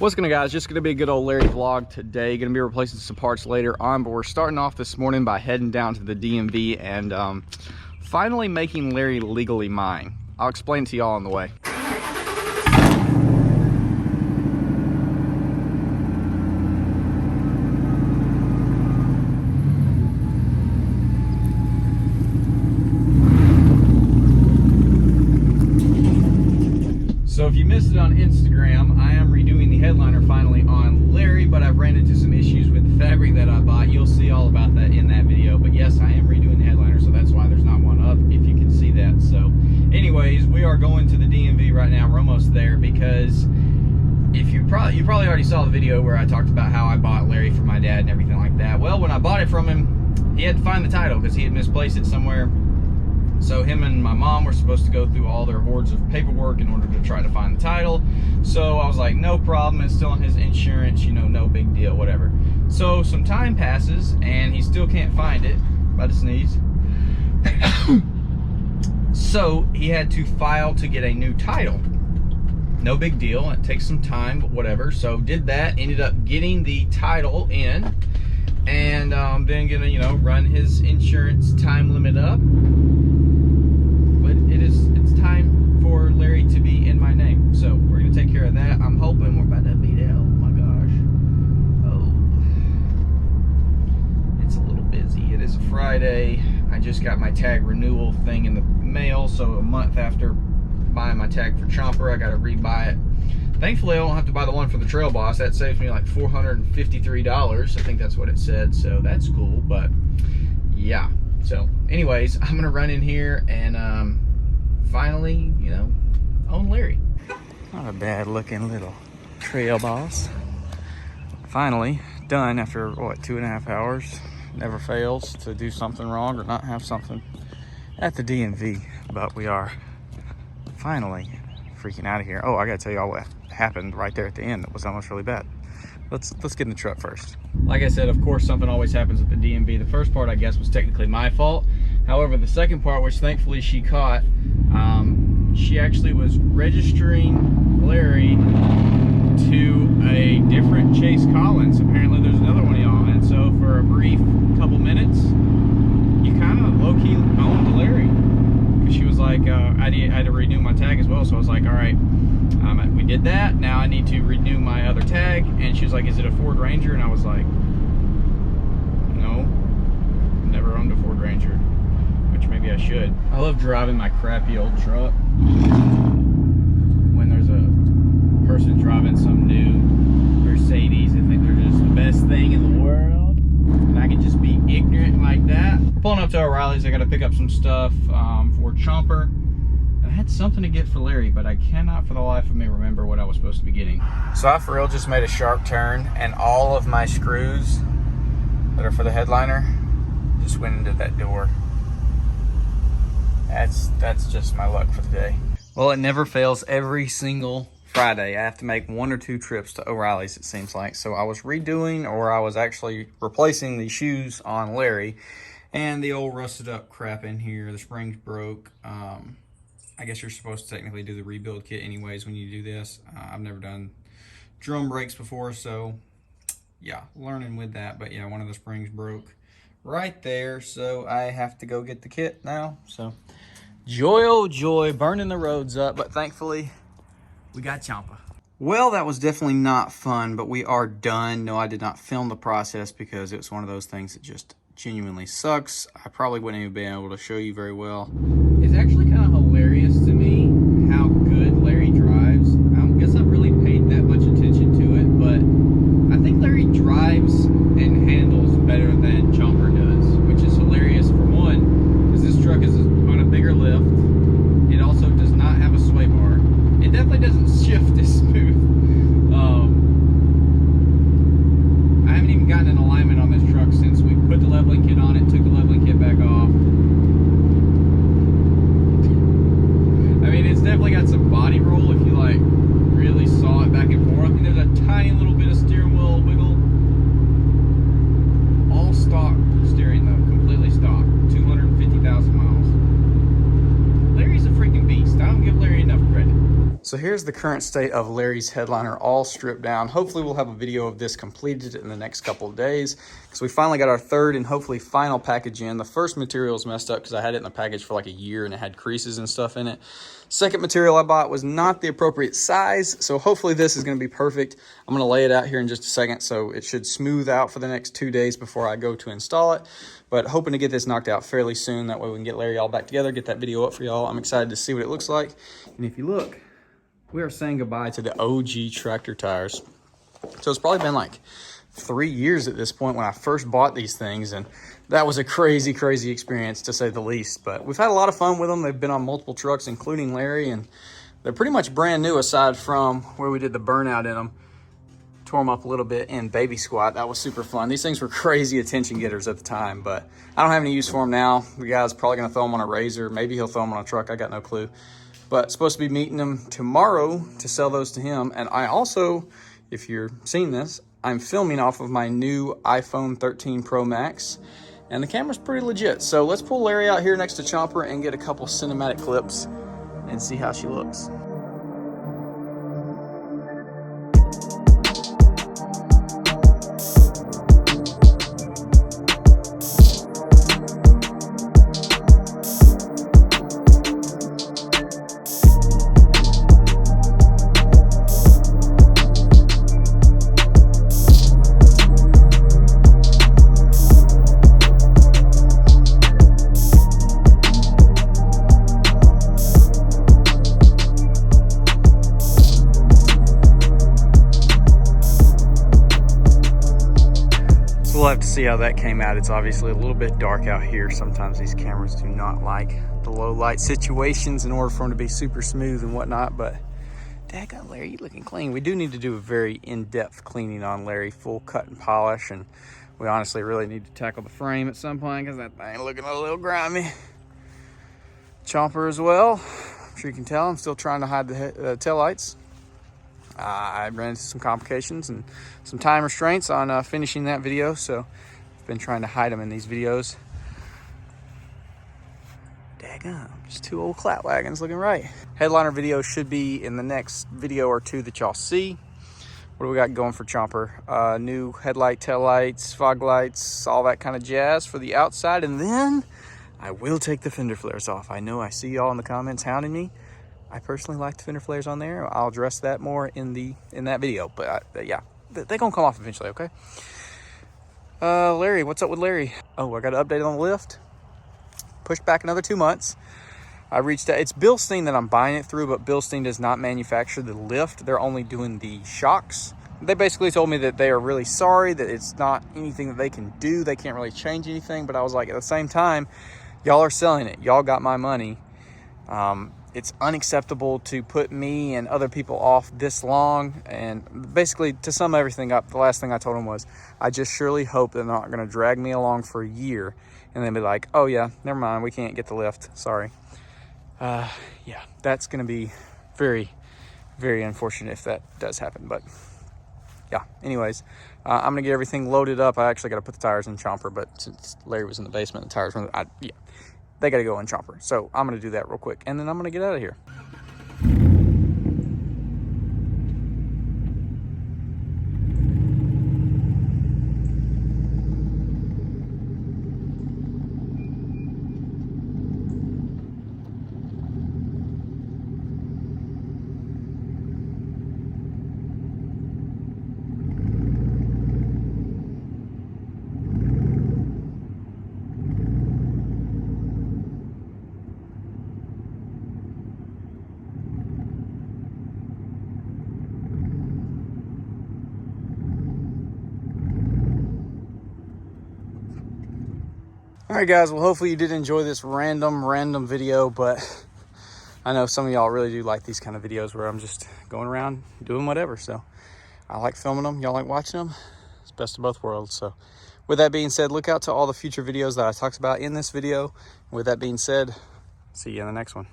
What's going on, guys? Just going to be a good old Larry vlog today. Going to be replacing some parts later on, but we're starting off this morning by heading down to the DMV and finally making Larry legally mine. I'll explain to y'all on the way. So if you missed it on Instagram, I am redoing the headliner finally on Larry, but I've ran into some issues with the fabric that I bought. You'll see all about that in that video. But yes, I am redoing the headliner, so that's why there's not one up, if you can see that. So anyways, we are going to the DMV right now. We're almost there because if you probably already saw the video where I talked about how I bought Larry for my dad and everything like that. Well, when I bought it from him, he had to find the title because he had misplaced it somewhere. So him and my mom were supposed to go through all their hordes of paperwork in order to try to find the title. So I was like, no problem, it's still on his insurance, you know, no big deal, whatever. So some time passes and he still can't find it. About to sneeze. So he had to file to get a new title. No big deal, it takes some time, but whatever. So did that, ended up getting the title in, and then gonna, you know, run his insurance time limit up. It's time for Larry to be in my name, so we're gonna take care of that. I'm hoping we're about to be there. Oh my gosh, oh, it's a little busy. It is a Friday. I just got my tag renewal thing in the mail, so a month after buying my tag for Chomper, I gotta rebuy it. Thankfully, I don't have to buy the one for the Trail Boss. That saves me like $453. I think that's what it said, so that's cool. But yeah, so anyways, I'm gonna run in here and finally, you know, own Larry. Not a bad looking little Trail Boss. Finally done after what, 2.5 hours. Never fails to do something wrong or not have something at the DMV, but we are finally freaking out of here. Oh, I gotta tell you all what happened right there at the end that was almost really bad. Let's get in the truck first. Like I said, of course, something always happens at the DMV. The first part, I guess, was technically my fault. However, the second part, which thankfully she caught, she actually was registering Larry to a different Chase Collins. Apparently there's another one of y'all, and so for a brief couple minutes, you kind of low-key owned Larry. Because she was like, I had to renew my tag as well, so I was like, all right, we did that, now I need to renew my other tag. And she was like, is it a Ford Ranger? And I was like, no, never owned a Ford Ranger, which maybe I should. I love driving my crappy old truck when there's a person driving some new Mercedes. I think they're just the best thing in the world, and I can just be ignorant like that. We're pulling up to O'Reilly's. I got to pick up some stuff for Chomper. I had something to get for Larry, but I cannot for the life of me remember what I was supposed to be getting. So I for real just made a sharp turn, and all of my screws that are for the headliner just went into that door. That's just my luck for the day. Well, it never fails. Every single Friday I have to make 1 or 2 trips to O'Reilly's, it seems like. So I was redoing, or I was actually replacing the shoes on Larry, and the old rusted up crap in here, the springs broke. I guess you're supposed to technically do the rebuild kit anyways when you do this. I've never done drum brakes before, so yeah, learning with that. But yeah, one of the springs broke right there, so I have to go get the kit now. So joy, oh joy, burning the roads up, but thankfully we got Chompa. Well, that was definitely not fun, but we are done. No, I did not film the process because it was one of those things that just genuinely sucks. I probably wouldn't even be able to show you very well. It's actually kind of hilarious to me how good Larry drives. I guess I've really paid that much attention to it, but I think Larry drives and handles better than Chomper does, which is hilarious for one, because this truck is on a bigger lift. It also does not have a sway bar. It definitely doesn't shift as smooth. I haven't even gotten an alignment on this truck since we put the leveling kit on it, took the leveling kit back off. So here's the current state of Larry's headliner, all stripped down. Hopefully we'll have a video of this completed in the next couple of days, because we finally got our third and hopefully final package in. The first material is messed up because I had it in the package for like a year and it had creases and stuff in it. Second material I bought was not the appropriate size, so hopefully this is going to be perfect. I'm going to lay it out here in just a second, so it should smooth out for the next 2 days before I go to install it. But hoping to get this knocked out fairly soon. That way we can get Larry all back together, get that video up for y'all. I'm excited to see what it looks like. And if you look, we are saying goodbye to the OG tractor tires. So it's probably been like 3 years at this point when I first bought these things, and that was a crazy, crazy experience to say the least. But we've had a lot of fun with them. They've been on multiple trucks, including Larry, and they're pretty much brand new aside from where we did the burnout in them. Tore them up a little bit in baby squat. That was super fun. These things were crazy attention getters at the time, but I don't have any use for them now. The guy's probably gonna throw them on a razor. Maybe he'll throw them on a truck. I got no clue. But supposed to be meeting him tomorrow to sell those to him. And I also, if you're seeing this, I'm filming off of my new iPhone 13 Pro Max, and the camera's pretty legit. So let's pull Larry out here next to Chomper and get a couple cinematic clips and see how she looks. We'll have to see how that came out. It's obviously a little bit dark out here. Sometimes these cameras do not like the low light situations in order for them to be super smooth and whatnot, but daggone Larry, you looking clean. We do need to do a very in-depth cleaning on Larry, full cut and polish, and we honestly really need to tackle the frame at some point because that thing looking a little grimy. Chomper as well. I'm sure you can tell I'm still trying to hide the taillights. I ran into some complications and some time restraints on finishing that video, so I've been trying to hide them in these videos. Daggone, just two old clat wagons looking right. Headliner video should be in the next video or two that y'all see. What do we got going for Chomper? New headlight, tail lights, fog lights, all that kind of jazz for the outside, and then I will take the fender flares off. I know I see y'all in the comments hounding me. I personally like the fender flares on there. I'll address that more in that video, but yeah, they're gonna come off eventually, okay? Larry, what's up with Larry? Oh, I got an update on the lift. Pushed back another 2 months. I reached out, it's Bilstein that I'm buying it through, but Bilstein does not manufacture the lift. They're only doing the shocks. They basically told me that they are really sorry, that it's not anything that they can do. They can't really change anything, but I was like, at the same time, y'all are selling it. Y'all got my money. It's unacceptable to put me and other people off this long. And basically, to sum everything up, the last thing I told him was, I just surely hope they're not going to drag me along for a year and then be like, oh yeah, never mind, we can't get the lift, sorry. Yeah, that's going to be very, very unfortunate if that does happen. But yeah, anyways, I'm going to get everything loaded up. I actually got to put the tires in Chomper, but since Larry was in the basement, the tires were, yeah. They got to go in Chomper. So I'm going to do that real quick, and then I'm going to get out of here. All right, guys, well, hopefully you did enjoy this random video, but I know some of y'all really do like these kind of videos where I'm just going around doing whatever. So I like filming them. Y'all like watching them. It's best of both worlds. So with that being said, look out to all the future videos that I talked about in this video. With that being said, see you in the next one.